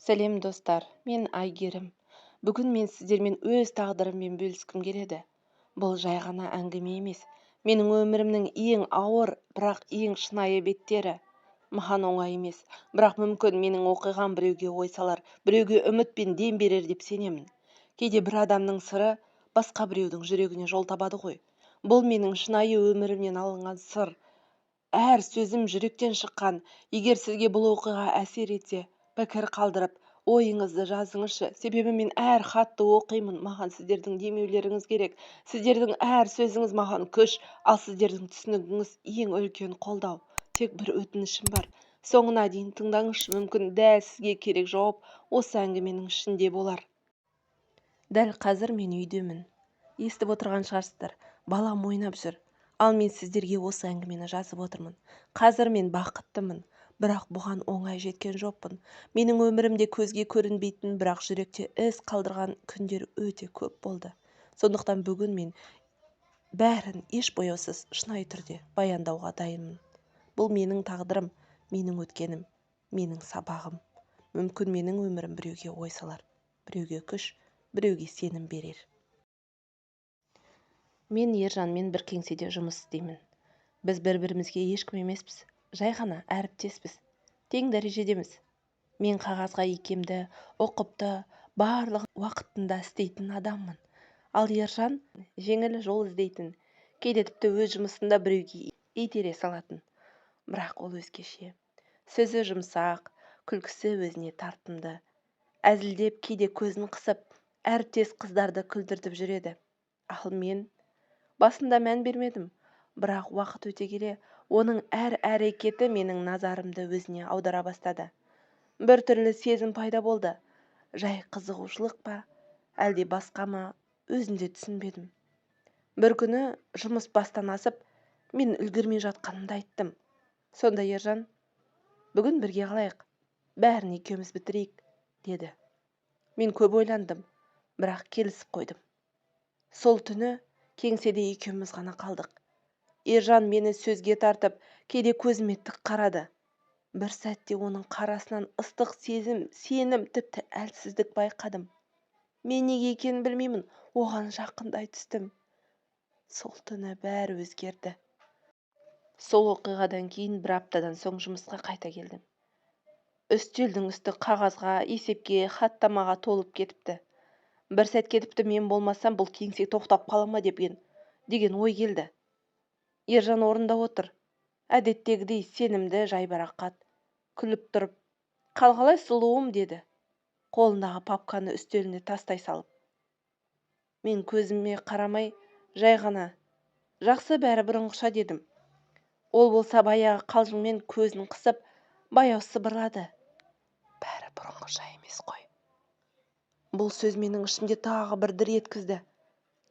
Сәлем достар, мен Айгерім. Бүгін мен сіздермен өз тағдырыммен бөліскім келеді. Бұл жай ғана әңгіме емес. Менің өмірімнің ең ауыр, бірақ ең шынайы беттері. Маған оңай емес, бірақ мүмкін менің оқиғам біреуге ой салар, біреуге үміт пен дем берер деп сенемін. Кейде бір адамның сыры басқа біреудің жүрегіне жол табады ғой. Бұл менің шынайы өмірімнен алынған сыр. Әр сөзім жүректен шыққан. Егер сізге бұл оқиға әсер етсе, пікір қалдырып, ойыңызды жазыңызшы. Себебі мен әр хатты оқимын. Маған сіздердің демеулеріңіз керек. Сіздердің әр сөзіңіз маған күш, ал сіздердің түсінігіңіз ең үлкен қолдау. Тек бір өтінішім бар. Соңына дейін тыңдаңызшы, мүмкін дәл сізге керек жауап осы әңгіменің ішінде болар. Дәл қазір мен үйдемін. Естіп отырған шығарсыздар. Балам ойнап жүр. Ал мен сіздерге осы әңгімені жазып отырмын. Қазір мен бақыттымын, бірақ бұған оңай жеткен жоқпын. Менің өмірімде көзге көрінбейтін, бірақ жүректе із қалдырған күндер өте көп болды. Сондықтан бүгін мен бәрін еш бояусыз шынайы түрде баяндауға дайынмын. Бұл менің тағдырым, менің өткенім, менің сабағым. Мүмкін менің өмірім біреуге ой салар, біреуге күш, біреуге сенім берер. Мен Ержанмен бір кеңседе жұмыс істеймін. Біз бір-бірімізге ешкім емеспіз, жай ғана әріптеспіз, тең дәрежедеміз. Мен қағазға икемді, ұқыпты, барлық уақытында істейтін адаммын. Ал Ержан жеңіл жол іздейтін, кейде тіпті өз жұмысында біреуге итере салатын. Бірақ ол өзгеше. Сөзі жұмсақ, күлкісі өзіне тартымды. Әзілдеп, кейде көзін қысып, әріптес қыздарды күлдіртіп жүреді. Ал мен басында мән бермедім, бірақ уақыт өте келе оның әр әрекеті менің назарымды өзіне аудара бастады. Бір түрлі сезім пайда болды. Жай қызығушылық па, әлде басқа ма, өзім де түсінбедім. Бір күні жұмыс бастан асып, мен үлгермей жатқанымды айттым. Сонда Ержан, бүгін бірге қалайық, бәрін екеуміз бітірейік, деді. Мен көп ойландым, бірақ келісіп қойдым. Сол түні кеңседе екеуміз ғана қалдық. Ержан мені сөзге тартып, кейде көзіме тік қарады. Бір сәтте оның қарасынан ыстық сезім, сенім, тіпті әлсіздік байқадым. Мен неге екенін білмеймін, оған жақындай түстім. Сол түні бәрі өзгерді. Сол оқиғадан кейін бір аптадан соң жұмысқа қайта келдім. Үстелдің үсті қағазға, есепке, хаттамаға толып кетіпті. Бір сәтке тіпті мен болмасам бұл кеңсе тоқтап қала ма деген ой келді. Ержан орында отыр. Әдеттегідей сенімді, жайбарақат, күліп тұрып, қалғалай сұлуым, деді. Қолындағы папканы үстеліне тастай салып. Мен көзіме қарамай, жай ғана, жақсы бәрі бұрынғыша, дедім. Ол болса баяғы қалжыңмен көзін қысып, баяу сыбырлады. Бәрі бұрынғыша емес қой. Бұл сөз менің ішімде тағы бір дір еткізді.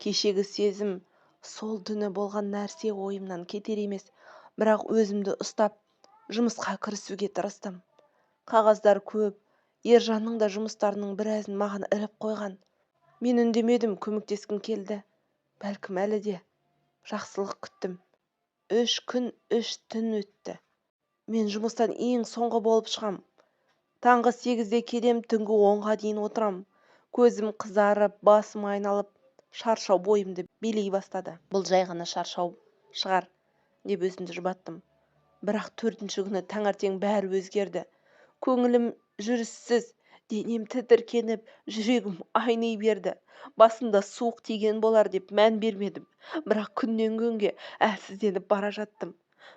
Кешегі сезім, сол түні болған нәрсе ойымнан кетер емес, бірақ өзімді ұстап, жұмысқа кірісуге тырыстым. Қағаздар көп, Ержанның да жұмыстарының біразын маған іліп қойған. Мен үндемедім, көмектескім келді. Бәлкім әлі де жақсылық күттім. 3 күн, 3 түн өтті. Мен жұмыстан ең соңғы болып шығам. Таңғы 8-де келем, түнгі 10-ға дейін отырам. Көзім қызарып, басым айналып, шаршау бойымды билей бастады. Бұл жай ғана шаршау шығар, деп өзімді жұбаттым. Бірақ 4-ші күні таңертең бәрі өзгерді. Көңілім жүріссіз, денем тітіркеніп, жүрегім айни берді. Басында суық тиген болар деп мән бермедім. Бірақ күннен күнге әлсізденіп бара жаттым.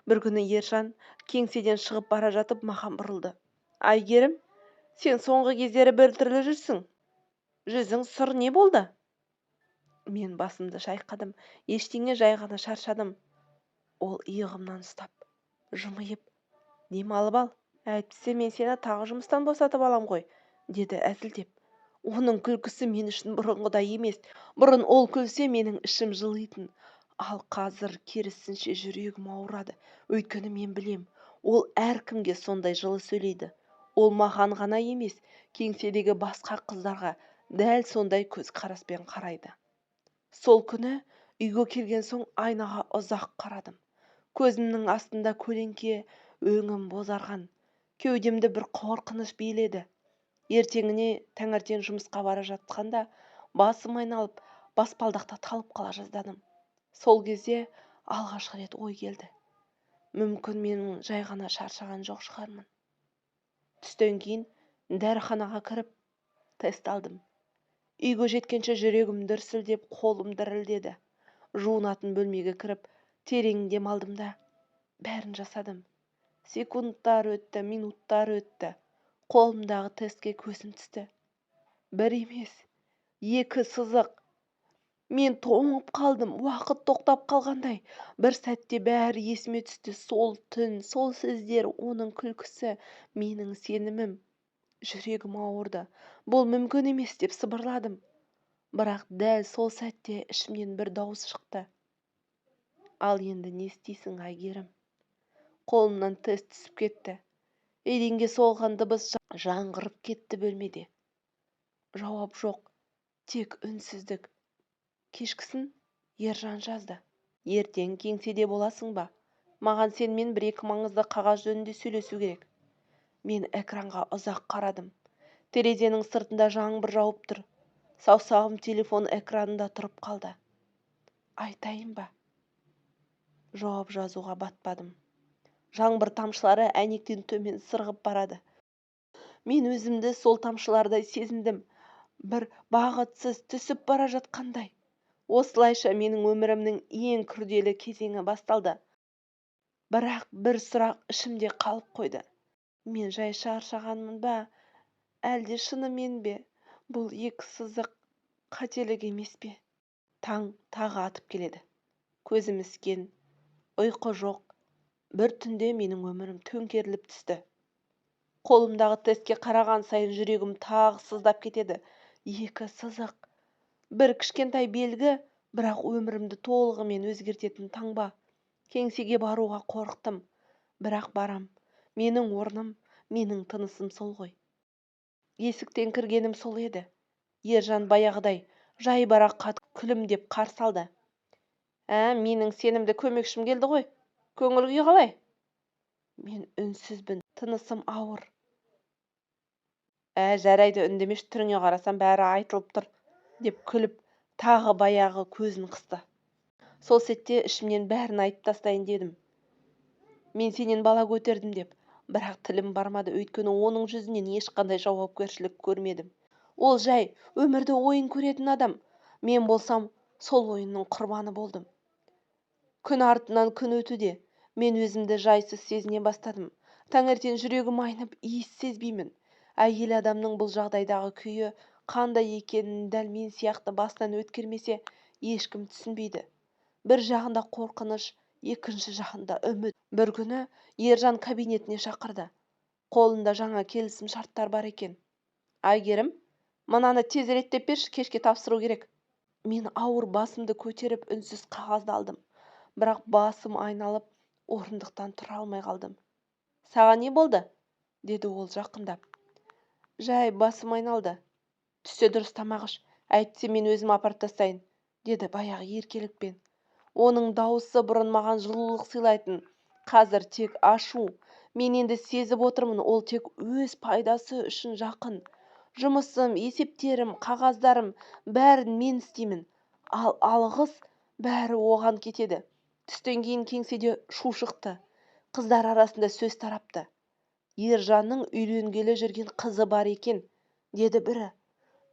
Бір күні Ержан кеңседен шығып бара жатып маған бұрылды. Айгерім, сен соңғы кездері бір түрлі жүрсің. Жүзің сұр, не болды? Мен басымды шайқадым. Ештеңе, жай ғана шаршадым. Ол иығымнан ұстап, жымиып, дем алып ал. Әйтпесе мен сені тағы жұмыстан босатып алам ғой, деді әзілдеп. Оның күлкісі мен үшін бұрынғыдай емес. Бұрын ол күлсе менің ішім жылитын. Ал қазір керісінше жүрегім ауырады. Өйткені мен білем, ол әркімге сондай жылы сөйлейді. Ол маған ғана емес, кеңседегі басқа қыздарға дәл сондай көз қараспен қарайды. Сол күні үйге келген соң айнаға ұзақ қарадым. Көзімнің астында көлеңке, өңім бозарған. Кеудемді бір қорқыныш биледі. Ертеңіне таңертең жұмысқа бара жатқанда басым айналып, баспалдақта талып қала жаздадым. Сол кезде алғашқы рет ой келді. Мүмкін менің жай ғана шаршаған жоқ шығармын. Түстен кейін дәріханаға кіріп тест алдым. Үйге жеткенше жүрегім дүрсілдеп, қолым дірілдеді. Жуынатын бөлмеге кіріп, терең дем алдым да бәрін жасадым. Секундтар өтті, минуттар өтті. Қолымдағы тестке көзім түсті. Бір емес, 2 сызық. Мен тоңып қалдым, уақыт тоқтап қалғандай. Бір сәтте бәрі есіме түсті. Сол түн, сол сөздер, оның күлкісі, менің сенімім. Жүрегім ауырды. Бұл мүмкін емес деп сыбырладым. Бірақ дәл сол сәтте ішімнен бір дауыс шықты. Ал енді не істейсің, Әйгерім? Қолымнан тест түсіп кетті. Еденге соғылған дыбыс жаңғырып кетті бөлмеде. Жауап жоқ, тек үнсіздік. Кешкісін Ержан жазды. Ертең кеңседе боласың ба? Маған сенімен 1-2 маңызды қағаз жөнінде сөйлесу керек. Мен экранға ұзақ қарадым. Терезенің сыртында жаңбыр жауып тұр. Саусағым телефон экранында тұрып қалды. Айтайын ба? Жауап жазуға батпадым. Жаңбыр тамшылары әнектен төмен сырғып барады. Мен өзімді сол тамшылардай сезіндім. Бір бағытсыз түсіп бара жатқандай. Осылайша менің өмірімнің ең күрделі кезеңі басталды. Бірақ бір сұрақ ішімде қалып қойды. Мен жай шаршағанмын ба? Әлде шынымен бе? Бұл 2 сызық қателік емес пе? Таң тағы атып келеді. Көзім іскен, ұйқы жоқ. Бір түнде менің өмірім төңкеріліп түсті. Қолымдағы тестке қараған сайын жүрегім тағы сыздап кетеді. 2 сызық. Бір кішкентай белгі, бірақ өмірімді толығымен өзгертетін таңба. Кеңсеге баруға қорықтым. Бірақ барам. Менің орным, менің тынысым сол ғой. Есіктен кіргенім сол еді. Ержан баяғыдай жайбарақат күлімдеп қарсы алды. Менің сенімді көмекшім келді ғой. Көңіл күй қалай? Мен үнсізбін, тынысым ауыр. Жарайды, үндемеш, түріңе қарасам бәрі айтылып тұр, деп күліп, тағы баяғы көзін қысты. Сол сәтте ішімнен бәрін айтып тастайын дедім. Мен сенен бала көтердім деп, бірақ тілім бармады, өйткені оның жүзінен ешқандай жауапкершілік көрмедім. Ол жай өмірді ойын көретін адам. Мен болсам, сол ойынның құрбаны болдым. Күн артынан күн өтуде. Мен өзімді жайсыз сезіне бастадым. Таңертең жүрегім айнып, иіс сезбеймін. Әйел адамның бұл жағдайдағы күйі қандай екенін дәл мен сияқты бастан өткермесе, ешкім түсінбейді. Бір жағында қорқыныш, екінші жағында үміт. Бір күні Ержан кабинетіне шақырды. Қолында жаңа келісім шарттар бар екен. Әйгерім, мынаны тез реттеп берші, кешке тапсыру керек. Мен ауыр басымды көтеріп үнсіз қағазды алдым. Бірақ басым айналып, орындықтан тұра алмай қалдым. Саған не болды? Деді ол жақындап. Жай басым айналды. Түсте дұрыс тамақ іш, әйтсе мен өзім апарып тастайын, деді баяғы еркелікпен. Оның дауысы бұрын маған жылулық сыйлайтын. Қазір тек ашу. Мен енді сезіп отырмын, ол тек өз пайдасы үшін жақын. Жұмысым, есептерім, қағаздарым, бәрін мен істеймін. Ал алғыс бәрі оған кетеді. Түстен кейін кеңседе шу шықты. Қыздар арасында сөз тарапты. Ержанның үйленгелі жүрген қызы бар екен, деді бірі.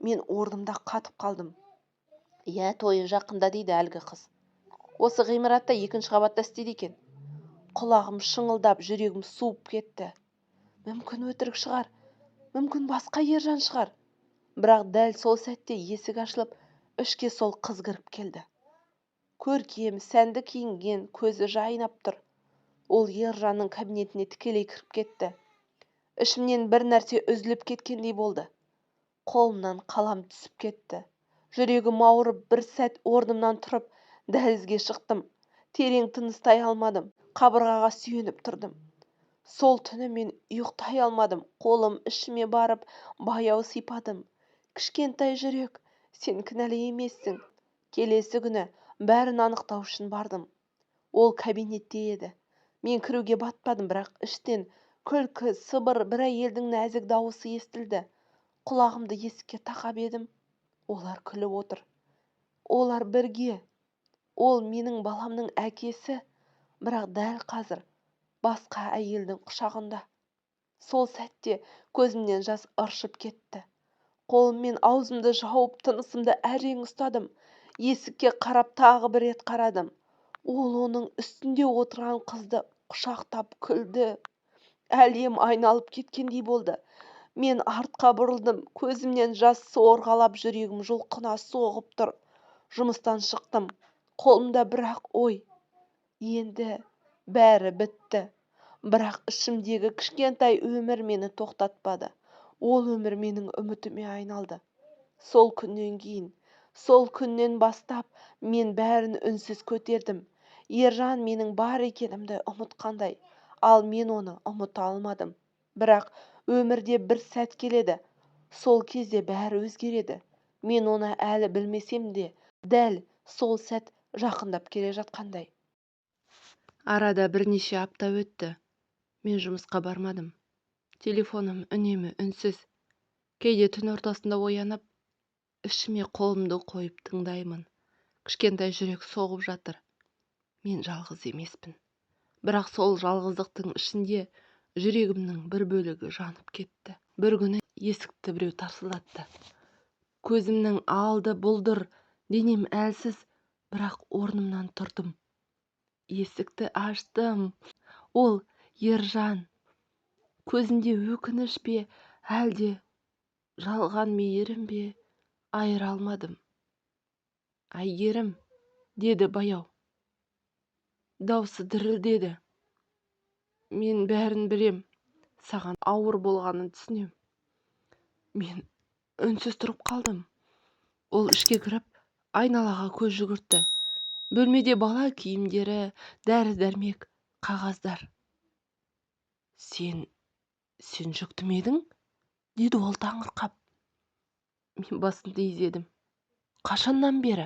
Мен орнымда қатып қалдым. Тойы жақында дейді әлгі қыз. Осы ғимаратта 2-ші қабатта істейді екен. Құлағым шыңылдап, жүрегім суып кетті. Мүмкін өтірік шығар, мүмкін басқа Ержан шығар. Бірақ дәл сол сәтте есік ашылып, ішке сол қыз кіріп келді. Көркем, сәнді киінген, көзі жайнап тұр. Ол Ержанның кабинетіне тікелей кіріп кетті. Ішімнен бір нәрсе үзіліп кеткендей болды. Қолымнан қалам түсіп кетті. Жүрегім ауырып, бір сәт орнымнан тұрып, дәлізге шықтым. Терең тыныстай алмадым. Қабырғаға сүйеніп тұрдым. Сол түні мен ұйықтай алмадым. Қолым ішіме барып, баяу сипадым. Кішкентай жүрек, сен кінәлі емессің. Келесі күні бәрін анықтау үшін бардым. Ол кабинетте еді. Мен кіруге батпадым, бірақ іштен күлкі, сыбыр, бір әйелдің нәзік дауысы естілді. Құлағымды есікке тақап едім. Олар күліп отыр. Олар бірге. Ол менің баламның әкесі, бірақ дәл қазір басқа әйелдің құшағында. Сол сәтте көзімнен жас ыршып кетті. Қолыммен аузымды жауып тынысымды әрең ұстадым. Есікке қарап тағы бір рет қарадым. Ол оның үстінде отырған қызды құшақтап күлді. Әлем айналып кеткендей болды. Мен артқа бұрылдым. Көзімнен жас сорғалап, жүрегім жұлқына соғып тұр. Жұмыстан шықтым. Қолымда бірақ ой. Енді бәрі бітті. Бірақ ішімдегі кішкентай өмір мені тоқтатпады. Ол өмір менің үмітіме айналды. Сол күннен кейін, сол күннен бастап мен бәрін үнсіз көтердім. Ержан менің бар екенімді ұмытқандай, ал мен оны ұмыта алмадым. Бірақ өмірде бір сәт келеді. Сол кезде бәрі өзгереді. Мен оны әлі білмесем де, дәл сол сәт жақындап келе жатқандай. Арада бірнеше апта өтті. Мен жұмысқа бармадым. Телефоным үнемі үнсіз. Кейде түн ортасында оянып, ішіме қолымды қойып тыңдаймын. Кішкентай жүрек соғып жатыр. Мен жалғыз емеспін. Бірақ сол жалғыздықтың ішінде жүрегімнің бір бөлігі жанып кетті. Бір күні есікті біреу тарсылдатты. Көзімнің алды бұлдыр, денем әлсіз, бірақ орнымнан тұрдым. Есікті аштым. Ол Ержан. Көзінде өкініш пе, әлде жалған мейірім бе, айыра алмадым. Әйгерім, деді баяу. Даусы дірілдеді. Мен бәрін білем, саған ауыр болғанын түсінем. Мен үнсіз тұрып қалдым. Ол ішке кіріп, айналаға көз жүгіртті. Бөлмеде бала киімдері, дәрі-дәрмек, қағаздар. Сен жүкті ме едің? Деді ол таңырқап. Мен басымды изедім. Қашаннан бері?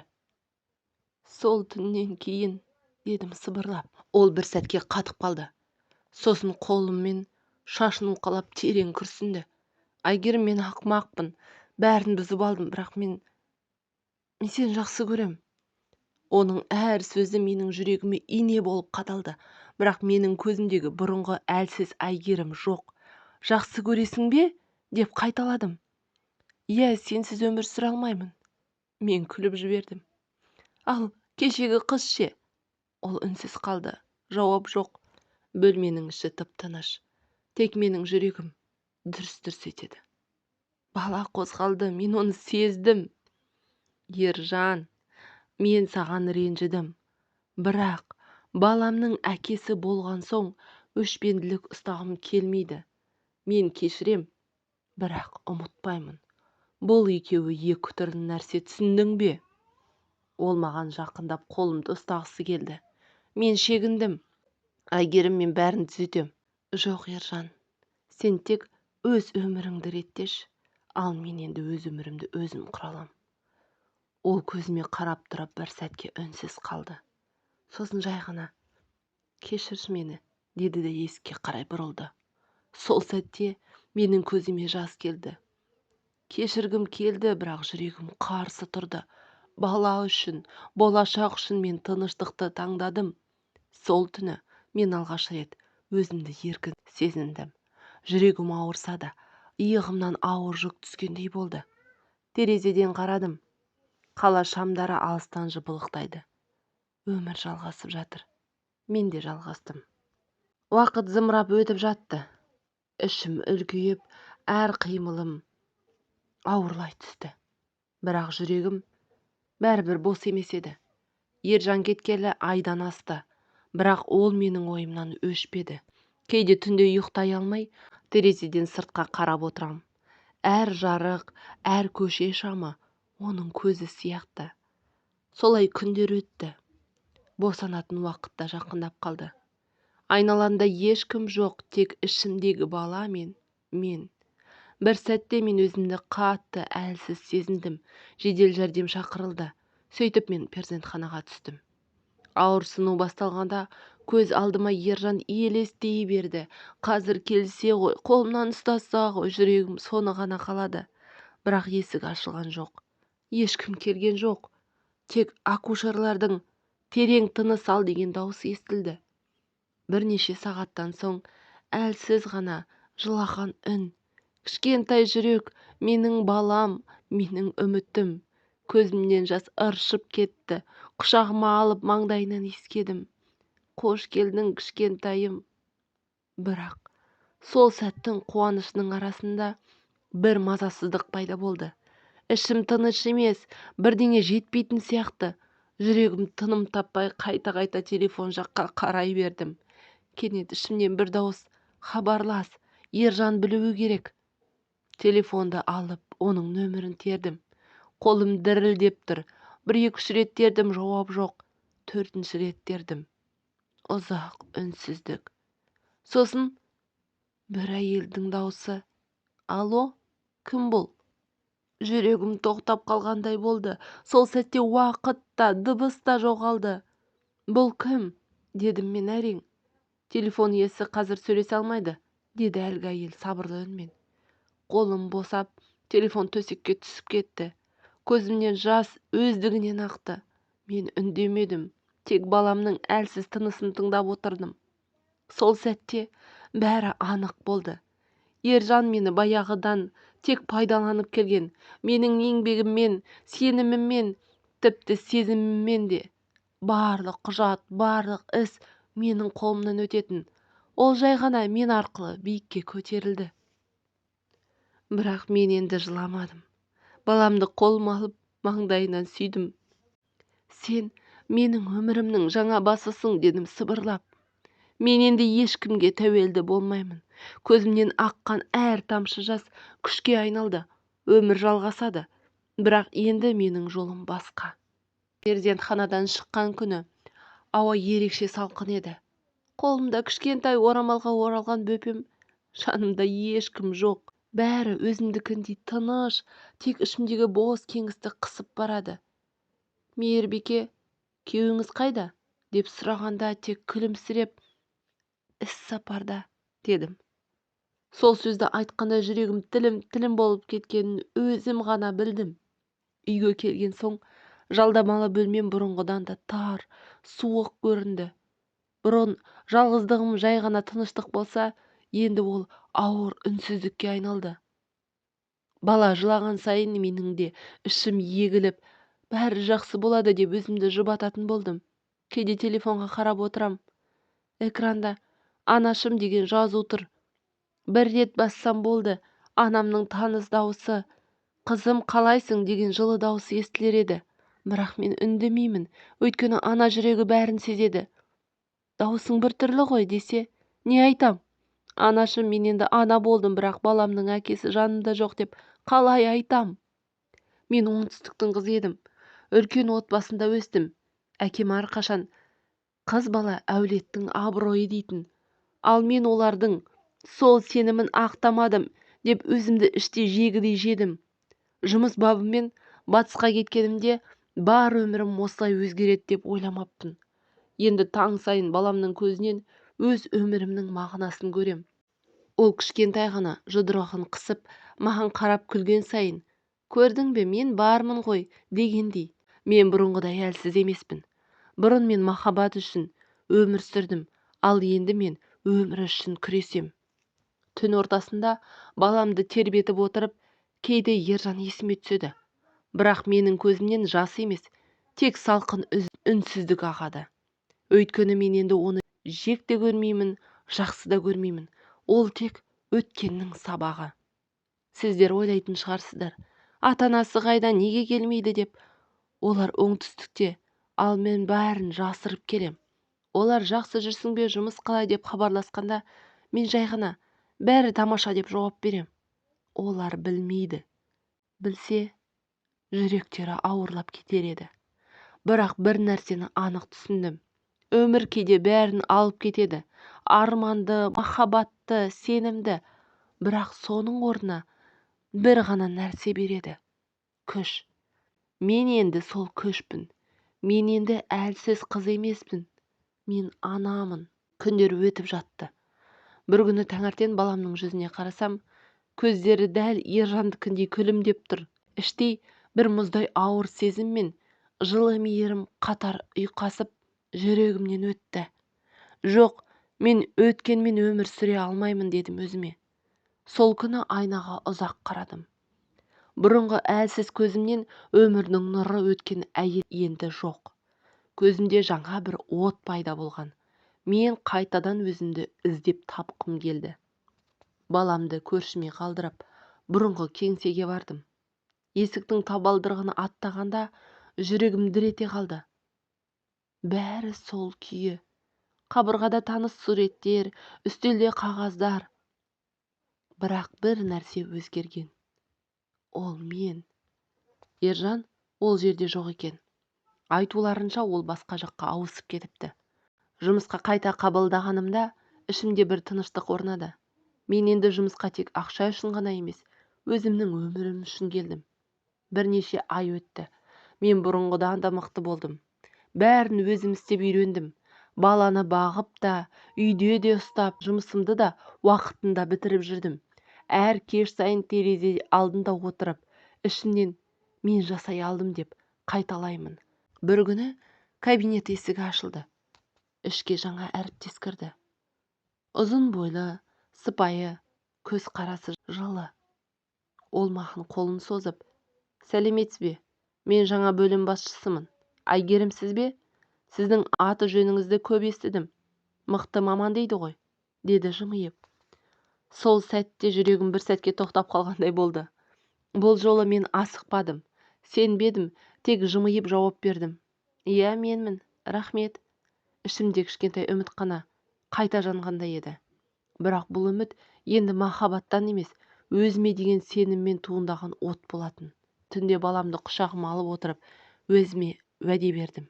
Сол түннен кейін, дедім сыбырлап. Ол бір сәтке қатып қалды. Сосын қолыммен шашын уқалап терең күрсінді. Әйгерім, мен ақымақпын. Бәрін бұзып алдым, бірақ мен сені жақсы көрем. Оның әр сөзі менің жүрегіме ине болып қадалды. Бірақ менің көзімдегі бұрынғы әлсіз Әйгерім жоқ. Жақсы көресің бе? Деп қайталадым. Иә, сенсіз өмір сүре алмаймын. Мен күліп жібердім. Ал кешегі қыз ше? Ол үнсіз қалды. Жауап жоқ. Бөлменің іші тып-тыныш. Тек менің жүрегім дүрс-дүрс етеді. Бала қозғалды, мен оны сездім. Ержан, мен саған ренжідім. Бірақ баламның әкесі болған соң өшпенділік ұстағым келмейді. Мен кешірем, бірақ ұмытпаймын. Бұл екеуі екі түрлі нәрсе, түсіндің бе? Ол маған жақындап қолымды ұстағысы келді. Мен шегіндім. Әйгерім, мен бәрін түзетем. Жоқ, Ержан, сен тек өз өміріңді реттеш, ал мен енді өз өмірімді өзім құралам. Ол көзіме қарап тұрып бір сәтке үнсіз қалды. Сосын жай ғана, кешірші мені, деді де есікке қарай бұрылды. Сол сәтте менің көзіме жас келді. Кешіргім келді, бірақ жүрегім қарсы тұрды. Бала үшін, болашақ үшін мен тыныштықты таңдадым. Сол түні мен алғаш рет өзімді еркін сезіндім. Жүрегім ауырса да, иығымнан ауыр жүк түскендей болды. Терезеден қарадым. Қала шамдары алыстан жыпылықтайды. Өмір жалғасып жатыр. Мен де жалғастым. Уақыт зымырап өтіп жатты. Ішім үлкейіп, әр қимылым ауырлай түсті. Бірақ жүрегім бәрібір бос емес еді. Ержан кеткелі айдан асты. Бірақ ол менің ойымнан өшпеді. Кейде түнде ұйықтай алмай, терезеден сыртқа қарап отырам. Әр жарық, әр көше шамы оның көзі сияқты. Солай күндер өтті. Босанатын уақытта жақындап қалды. Айналанда ешкім жоқ, тек ішімдегі бала мен. Бір сәтте мен өзімді қатты әлсіз сезіндім. Жедел жәрдем шақырылды. Сөйтіп мен перзентханаға түстім. Ауырсыну басталғанда көз алдыма Ержан елестей берді. Қазір келсе ғой, қолымнан ұстаса ғой, жүрегім соны ғана қалады. Бірақ есік ашылған жоқ. Ешкім келген жоқ. Тек акушерлардың терең тыныс ал деген дауысы естілді. Бірнеше сағаттан соң әлсіз ғана жылаған үн. Кішкентай жүрек, менің балам, менің үмітім. Көзімнен жас ыршып кетті. Құшағыма алып маңдайынан иіскедім. Қош келдің кішкентайым. Бірақ сол сәттің қуанышының арасында бір мазасыздық пайда болды. Ішім тыныш емес, бірдеңе жетпейтін сияқты. Жүрегім тыным таппай қайта-қайта телефон жаққа қарай бердім. Кенет ішімнен бір дауыс: хабарлас, Ержан білуі керек. Телефонды алып, оның нөмірін тердім. Қолым дірілдеп тұр. 1-2 рет тердім, жауап жоқ. 4-ші рет тердім. Ұзақ үнсіздік. Сосын бір әйелдің дауысы: алло, кім бұл? Жүрегім тоқтап қалғандай болды. Сол сәтте уақыт та, дыбыс та жоғалды. Бұл кім? Дедім мен әрең. Телефон иесі қазір сөйлесе алмайды, деді әлгі әйел сабырлы үнмен. Қолым босап, телефон төсекке түсіп кетті. Көзімнен жас өздігінен ақты. Мен үндемедім, тек баламның әлсіз тынысын тыңдап отырдым. Сол сәтте бәрі анық болды. Ержан мені баяғыдан тек пайдаланып келген. Менің еңбегіммен, сеніміммен, тіпті сезіміммен де. Барлық құжат, барлық іс менің қолымнан өтетін. Ол жай ғана мен арқылы биікке көтерілді. Бірақ мен енді жыламадым. Баламды қолыма алып маңдайынан сүйдім. Сен менің өмірімнің жаңа басысың, дедім сыбырлап. Мен енді ешкімге тәуелді болмаймын. Көзімнен аққан әр тамшы жас күшке айналды. Өмір жалғасады. Бірақ енді менің жолым басқа. Перзентханадан шыққан күні ауа ерекше салқын еді. Қолымда кішкентай орамалға оралған бөпем, жанымда ешкім жоқ. Бәрі өзімдікіндей тыныш, тек ішімдегі бос кеңісті қысып барады. Мейірбике, күйеуіңіз қайда? Деп сұрағанда тек күлімсіреп, іс сапарда, дедім. Сол сөзді айтқанда жүрегім тілім болып кеткенін өзім ғана білдім. Үйге келген соң жалдамалы бөлмем бұрынғыдан да тар, суық көрінді. Бұрын жалғыздығым жай ғана тыныштық болса, енді ол ауыр үнсіздікке айналды. Бала жылаған сайын менің де ішім егіліп, бәрі жақсы болады деп өзімді жұбататын болдым. Кейде телефонға қарап отырам. Экранда анашым деген жазу тұр. Бір рет бассам болды, анамның таныс дауысы, қызым қалайсың деген жылы дауысы естілер еді. Бірақ мен үндемеймін, өйткені ана жүрегі бәрін сезеді. Даусың бір түрлі ғой десе, не айтам? Анашым, мен енді ана болдым, бірақ баламның әкесі жанымда жоқ деп қалай айтам? Мен оңтүстіктің қызы едім. Үлкен отбасында өстім. Әкем әрқашан қыз бала әулеттің абыройы дейтін. Ал мен олардың сол сенімін ақтамадым деп өзімді іште жегідей жедім. Жұмыс бабымен батысқа кеткенімде бар өмірім осылай өзгереді деп ойламаппын. Енді таң сайын баламның көзінен өз өмірімнің мағынасын көрем. Ол кішкентай ғана жұдырығын қысып, маған қарап күлген сайын, көрдің бе, мен бармын ғой, дегендей. Мен бұрынғыдай әлсіз емеспін. Бұрын мен махаббат үшін өмір сүрдім, ал енді мен өмір үшін күресем. Түн ортасында баламды тербетіп отырып, кейде Ержан есіме түседі. Бірақ менің көзімнен жас емес, тек салқын үнсіздік ағады. Өйткені мен енді оны жек те көрмеймін, жақсы да көрмеймін. Ол тек өткеннің сабағы. Сіздер ойлайтын шығарсыздар, ата-анасы қайда, неге келмейді деп. Олар оңтүстікте, ал мен бәрін жасырып келем. Олар жақсы жүрсің бе, жұмыс қалай деп хабарласқанда, мен жай ғана бәрі тамаша деп жауап берем. Олар білмейді. Білсе, жүректері ауырлап кетер еді. Бірақ бір нәрсені анық түсіндім. Өмір кейде бәрін алып кетеді. Арманды, махаббатты, сенімді. Бірақ соның орнына бір ғана нәрсе береді. Күш. Мен енді сол күшпін. Мен енді әлсіз қыз емеспін. Мен анамын. Күндер өтіп жатты. Бір күні таңертең баламның жүзіне қарасам, Көздері дәл ержандікіндей күлімдеп тұр. Іштей бір мұздай ауыр сезім мен жылы мейірім қатар ұйқасып жүрегімнен өтті. Жоқ, мен өткенмен өмір сүре алмаймын дедім өзіме. Сол күні айнаға ұзақ қарадым. Бұрынғы әлсіз көзімнен өмірдің нұры өткен әйел енді жоқ. Көзімде жаңа бір от пайда болған. Мен қайтадан өзімді іздеп тапқым келді. Баламды көршіме қалдырып, бұрынғы кеңсеге бардым. Есіктің табалдырығын аттағанда жүрегім дір ете қалды. Бәрі сол күйі. Қабырғада таныс суреттер, үстелде қағаздар. Бірақ бір нәрсе өзгерген. Ол мен. Ержан ол жерде жоқ екен. Айтуларынша ол басқа жаққа ауысып кетіпті. Жұмысқа қайта қабылдағанымда ішімде бір тыныштық орнады. Мен енді жұмысқа тек ақша үшін ғана емес, өзімнің өмірім үшін келдім. Бірнеше ай өтті. Мен бұрынғыдан да мықты болдым. Бәрін өзім істеп үйрендім. Баланы бағып та, үйде де ұстап, жұмысымды да уақытында бітіріп жүрдім. Әр кеш сайын терезе алдында отырып, ішімнен мен жасай алдым деп қайталаймын. Бір күні кабинет есігі ашылды. Ішке жаңа әріптес кірді. Ұзын бойлы, сыпайы, көз қарасы жылы. Ол маған қолын созып, сәлеметсіз бе? Мен жаңа бөлім басшысымын. Айгерім сіз бе? Сіздің аты жөніңізді көп естідім. Мықты маман дейді ғой, деді жымиып. Сол сәтте жүрегім бір сәтке тоқтап қалғандай болды. Бұл жолы мен асықпадым, сенбедім, тек жымиып жауап бердім. Иә, менмін, рахмет. Ішімде кішкентай үміт қана қайта жанғандай еді. Бірақ бұл үміт енді махаббаттан емес, өзіме деген сеніммен туындаған от болатын. Түнде баламды құшағыма алып отырып, өзіме уәде бердім.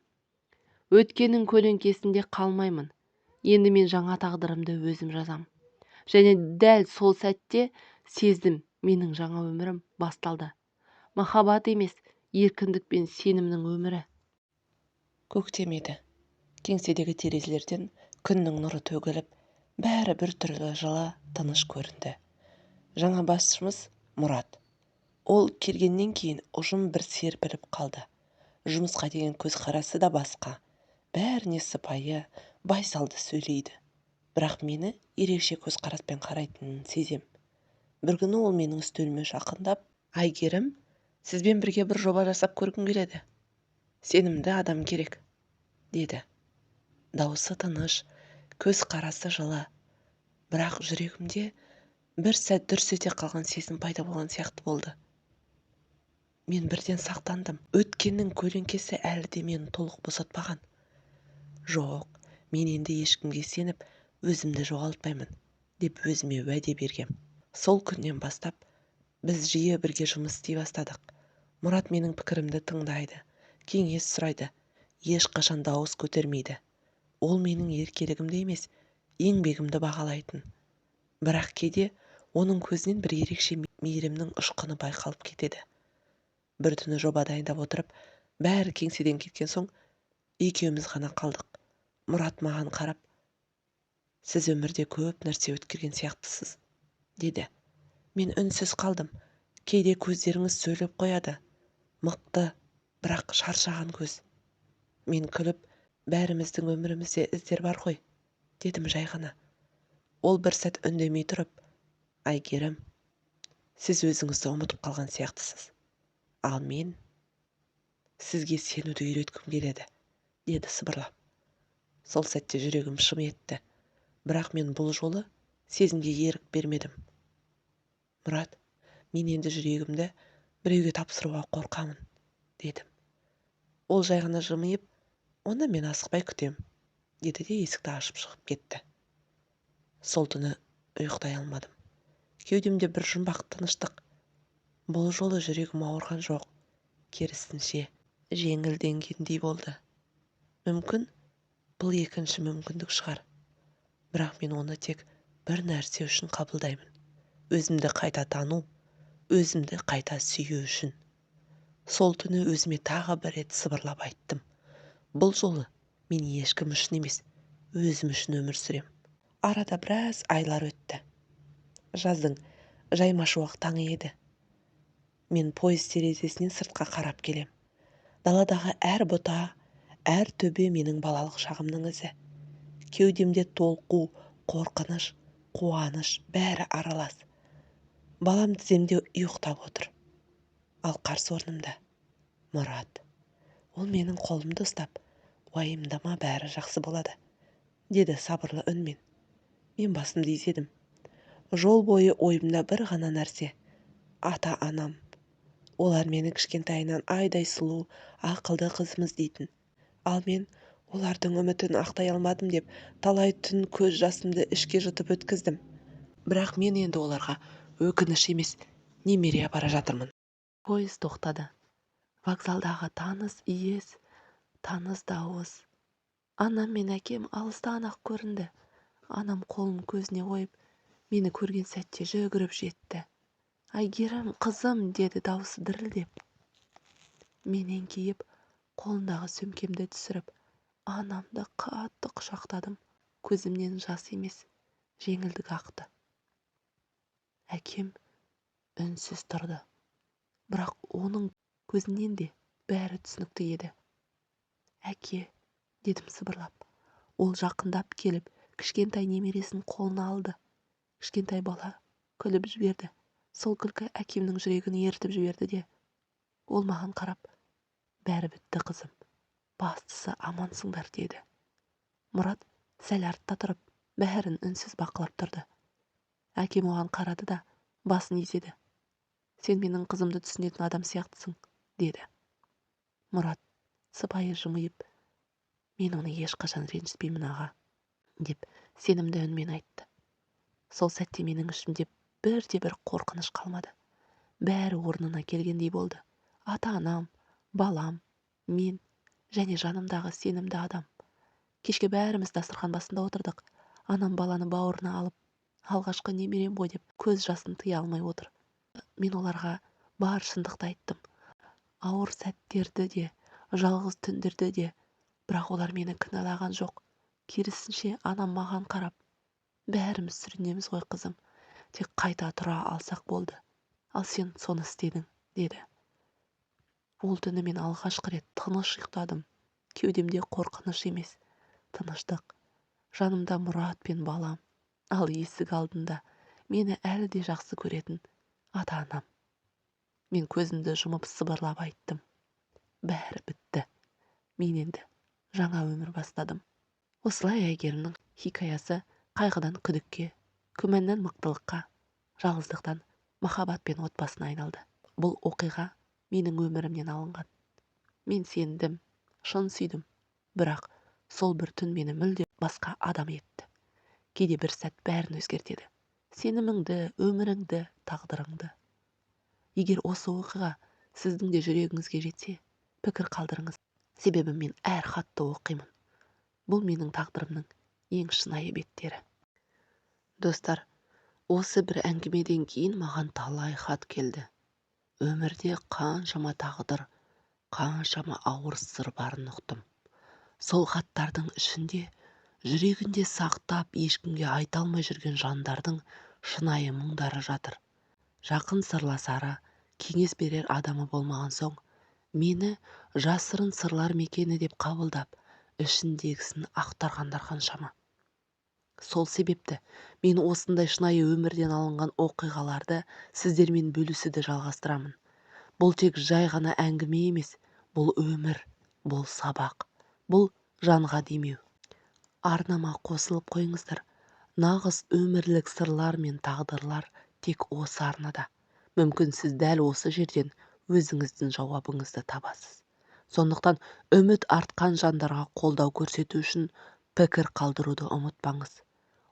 Өткеннің көлеңкесінде қалмаймын. Енді мен жаңа тағдырымды өзім жазам. Және дәл сол сәтте сездім, менің жаңа өмірім басталды. Махаббат емес, еркіндік пен сенімнің өмірі. Көктем еді. Кеңседегі терезелерден күннің нұры төгіліп, бәрі бір түрлі жылы, тыныш көрінді. Жаңа басшымыз Мұрат. Ол келгеннен кейін ұжым бір серпіліп қалды. Жұмысқа деген көзқарасы да басқа. Бәріне сыпайы, байсалды сөйлейді. Бірақ мені ерекше көзқараспен қарайтынын сезем. Бір күні ол менің үстеліме жақындап, Айгерім, сізбен бірге бір жоба жасап көргім келеді. Сенімді адам керек, деді. Дауысы тыныш, көзқарасы жылы. Бірақ жүрегімде бір сәт дүрс ете қалған сезім пайда болған сияқты болды. Мен бірден сақтандым. Өткеннің көлеңкесі әлі де мені толық босатпаған. Жоқ, мен енді ешкімге сеніп, өзімді жоғалтпаймын, деп өзіме уәде бергем. Сол күннен бастап, біз жиі бірге жұмыс істей бастадық. Мұрат менің пікірімді тыңдайды, кеңес сұрайды, ешқашан дауыс көтермейді. Ол менің еркелігімді емес, еңбегімді бағалайтын. Бірақ кейде оның көзінен бір ерекше мейірімнің ұшқыны байқалып кетеді. Бір түні жоба дайындап отырып, бәрі кеңседен кеткен соң, екеуміз ғана қалдық. Мұрат маған қарап, сіз өмірде көп нәрсе өткерген сияқтысыз, деді. Мен үнсіз қалдым. Кейде көздеріңіз сөйлеп қояды. Мықты, бірақ шаршаған көз. Мен күліп, бәріміздің өмірімізде іздер бар ғой, дедім жай ғана. Ол бір сәт үндемей тұрып, Айгерім, сіз өзіңізді ұмытып қалған сияқтысыз. Ал мен сізге сенуді үйреткім келеді, деді сыбырлап. Сол сәтте жүрегім шым етті. Бірақ мен бұл жолы сезімге ерік бермедім. Мұрат, мен енді жүрегімді біреуге тапсыруға қорқамын, дедім. Ол жай ғана жымиып, онда мен асықпай күтем, деді де есікті ашып шығып кетті. Сол түні ұйықтай алмадым. Кеудемде бір жұмбақ тыныштық. Бұл жолы жүрегім ауырған жоқ, керісінше жеңілденгендей болды. Мүмкін бұл екінші мүмкіндік шығар. Бірақ мен оны тек бір нәрсе үшін қабылдаймын. Өзімді қайта тану, өзімді қайта сүю үшін. Сол түні өзіме тағы бір рет сыбырлап айттым. Бұл жолы мен ешкім үшін емес, өзім үшін өмір сүрем. Арада біраз айлар өтті. Жаздың жайма шуақ таң еді. Мен пойыз терезесінен сыртқа қарап келем. Даладағы әр бұта, әр төбе менің балалық шағымның ізі. Кеудемде толқу, қорқыныш, қуаныш бәрі аралас. Балам тіземде ұйықтап отыр. Ал қарсы орнымда Мұрат. Ол менің қолымды ұстап, уайымдама, бәрі жақсы болады, деді сабырлы үнмен. Мен басымды изедім. Жол бойы ойымда бір ғана нәрсе: ата-анам. Олар мені кішкентайынан айдай сұлу, ақылды қызымыз дейтін. Ал мен олардың үмітін ақтай алмадым деп талай түн көз жасымды ішке жұтып өткіздім. Бірақ мен енді оларға өкініш емес, немере бара жатырмын. Пойыз тоқтады. Вокзалдағы таныс иіс, таныс дауыс. Анам мен әкем алыстан-ақ көрінді. Анам қолын көзіне қойып, мені көрген сәтте жүгіріп жетті. «Әйгерім, қызым!» деді дауысы дірілдеп. Мен еңкейіп, қолындағы сөмкемді түсіріп, анамды қатты құшақтадым. Көзімнен жас емес, жеңілдік ақты. Әкем үнсіз тұрды. Бірақ оның көзінен де бәрі түсінікті еді. «Әке», дедім сыбырлап. Ол жақындап келіп, кішкентай немересін қолына алды. Кішкентай бала күліп жіберді. Сол күлкі әкемнің жүрегін ерітіп жіберді де, ол маған қарап: «Бәрі бітті, қызым. Бастысы амансыңдар», деді. Мұрат сәл артта тұрып, бәрін үнсіз бақылап тұрды. Әкем оған қарады да басын изеді. «Сен менің қызымды түсінетін адам сияқтысың», деді. Мұрат сыпайы жымиып: «Мен оны ешқашан ренжіспеймін, аға», деп сенімді үнмен айтты. Сол сәтте менің ішімде бірде-бір қорқыныш қалмады. Бәрі орнына келгендей болды. Ата-анам, балам, мен және жанымдағы сенімді адам. Кешке бәріміз дастархан басында отырдық. Анам баланы бауырына алып, алғашқы немерем ғой деп көз жасын тыя алмай отыр. Мен оларға бар шындықты айттым. Ауыр сәттерді де, жалғыз түндерді де. Бірақ олар мені кінәлаған жоқ. Керісінше анам маған қарап: «Бәріміз сүрінеміз ғой, қызым. Тек қайта тұра алсақ болды. Ал сен соны істедің», деді. Ол түні мен алғашқы рет тыныш ұйықтадым. Кеудемде қорқыныш емес, тыныштық. Жанымда Мұрат пен балам. Ал есік алдында мені әлі де жақсы көретін ата-анам. Мен көзімді жұмып сыбырлап айттым: «Бәрі бітті. Мен енді жаңа өмір бастадым». Осылай Әйгерімнің хикаясы қайғыдан күдікке, күмәннан мықтылыққа, жалғыздықтан махаббат пен отбасына айналды. Бұл оқиға менің өмірімнен алынған. Мен сендім, шын сүйдім. Бірақ сол бір түн мені мүлде басқа адам етті. Кейде бір сәт бәрін өзгертеді. Сеніміңді, өміріңді, тағдырыңды. Егер осы оқиға сіздің де жүрегіңізге жетсе, пікір қалдырыңыз. Себебі мен әр хатты оқимын. Бұл менің тағдырымның ең шынайы беттері. Достар, осы бір әңгімеден кейін маған талай хат келді. Өмірде қаншама тағдыр, қаншама ауыр сыр барын ұқтым. Сол хаттардың ішінде жүрегінде сақтап ешкімге айта алмай жүрген жандардың шынайы мұңдары жатыр. Жақын сырласары, кеңес берер адамы болмаған соң, мені жасырын сырлар мекені деп қабылдап, ішіндегісін ақтарғандар қаншама. Сол себепті мен осындай шынайы өмірден алынған оқиғаларды сіздермен бөлісуді жалғастырамын. Бұл тек жай ғана әңгіме емес, бұл өмір, бұл сабақ, бұл жанға демеу. Арнама қосылып қойыңыздар. Нағыз өмірлік сырлар мен тағдырлар тек осы арнада. Мүмкін сіз дәл осы жерден өзіңіздің жауабыңызды табасыз. Сондықтан үміт артқан жандарға қолдау көрсету үшін пікір қалдыруды ұмытпаңыз.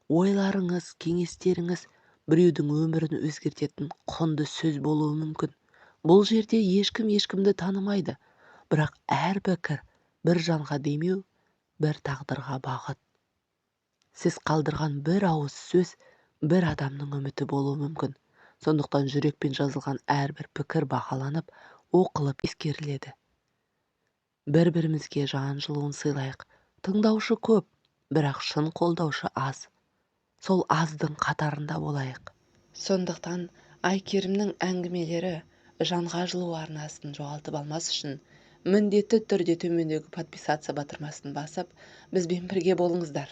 Ойларыңыз, кеңестеріңіз біреудің өмірін өзгертетін құнды сөз болуы мүмкін. Бұл жерде ешкім ешкімді танымайды, бірақ әр пікір бір жанға демеу, бір тағдырға бағыт. Сіз қалдырған бір ауыз сөз бір адамның үміті болуы мүмкін. Сондықтан жүрекпен жазылған әрбір пікір бағаланып, оқылып ескеріледі. Бір-бірімізге жан жылуын сыйлайық. Тыңдаушы көп, бірақ шын қолдаушы аз. Сол аздың қатарында болайық. Сондықтан Айкерімнің әңгімелері жанға жылу арнасын жоғалтып алмас үшін міндетті түрде төмендегі подписаться батырмасын басып бізбен бірге болыңыздар.